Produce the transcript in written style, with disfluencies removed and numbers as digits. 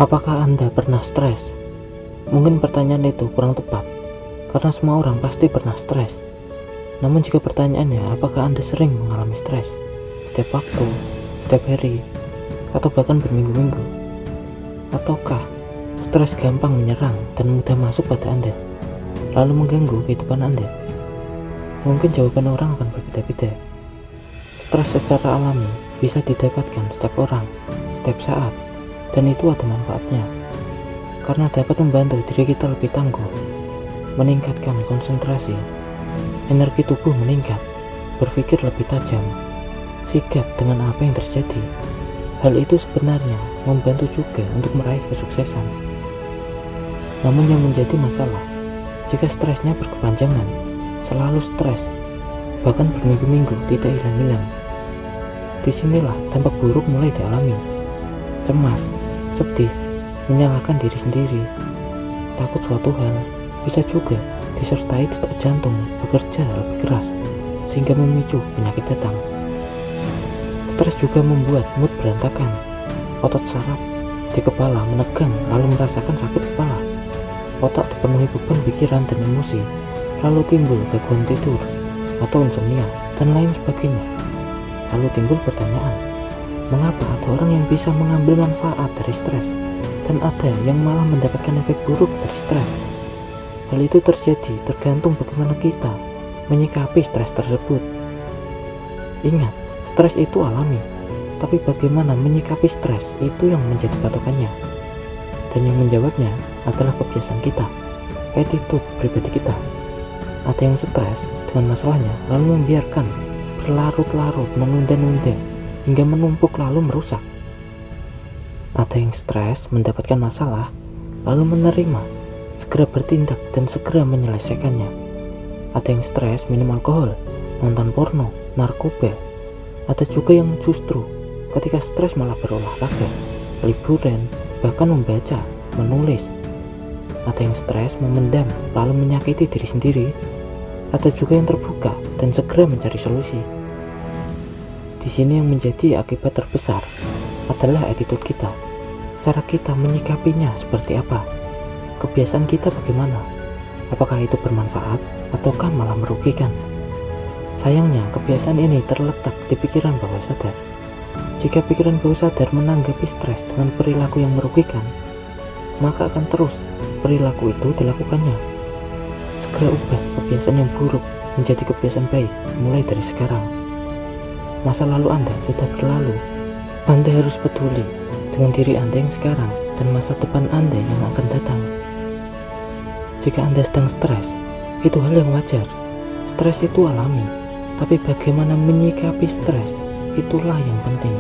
Apakah Anda pernah stres? Mungkin pertanyaan itu kurang tepat, karena semua orang pasti pernah stres. Namun jika pertanyaannya, apakah Anda sering mengalami stres? Setiap waktu, setiap hari, atau bahkan berminggu-minggu? Ataukah stres gampang menyerang dan mudah masuk pada Anda, lalu mengganggu kehidupan Anda? Mungkin jawaban orang akan berbeda-beda. Stres secara alami bisa didapatkan setiap orang, setiap saat, dan itu ada manfaatnya, karena dapat membantu diri kita lebih tangguh, meningkatkan konsentrasi, energi tubuh meningkat, berpikir lebih tajam, sigap dengan apa yang terjadi. Hal itu sebenarnya membantu juga untuk meraih kesuksesan. Namun yang menjadi masalah, jika stresnya berkepanjangan, selalu stres, bahkan berminggu-minggu tidak hilang-hilang. Disinilah dampak buruk mulai dialami. Cemas, sedih, menyalahkan diri sendiri, takut suatu hal, bisa juga disertai detak jantung bekerja lebih keras, sehingga memicu penyakit datang. Stres juga membuat mood berantakan, otot saraf di kepala menegang lalu merasakan sakit kepala, otak terpenuhi beban pikiran dan emosi, lalu timbul gangguan tidur atau insomnia dan lain sebagainya. Lalu timbul pertanyaan, mengapa ada orang yang bisa mengambil manfaat dari stres dan ada yang malah mendapatkan efek buruk dari stres? Hal itu terjadi tergantung bagaimana kita menyikapi stres tersebut. Ingat, stres itu alami, tapi bagaimana menyikapi stres itu yang menjadi patokannya. Dan yang menjawabnya adalah kebiasaan kita, attitude pribadi kita. Ada yang stres dengan masalahnya lalu membiarkan berlarut-larut, menunda-nunda hingga menumpuk lalu merusak. Ada yang stres mendapatkan masalah lalu menerima, segera bertindak dan segera menyelesaikannya. Ada yang stres minum alkohol, nonton porno, narkoba. Ada juga yang justru ketika stres malah berolahraga, liburan, bahkan membaca, menulis. Ada yang stres memendam lalu menyakiti diri sendiri. Ada juga yang terbuka dan segera mencari solusi. Di sini yang menjadi akibat terbesar adalah attitude kita. Cara kita menyikapinya seperti apa? Kebiasaan kita bagaimana? Apakah itu bermanfaat ataukah malah merugikan? Sayangnya kebiasaan ini terletak di pikiran bawah sadar. Jika pikiran bawah sadar menanggapi stres dengan perilaku yang merugikan, maka akan terus perilaku itu dilakukannya. Segera ubah kebiasaan yang buruk menjadi kebiasaan baik mulai dari sekarang. Masa lalu Anda sudah berlalu. Anda harus peduli dengan diri Anda yang sekarang dan masa depan Anda yang akan datang. Jika Anda sedang stres, itu hal yang wajar. Stres itu alami, tapi bagaimana menyikapi stres itulah yang penting.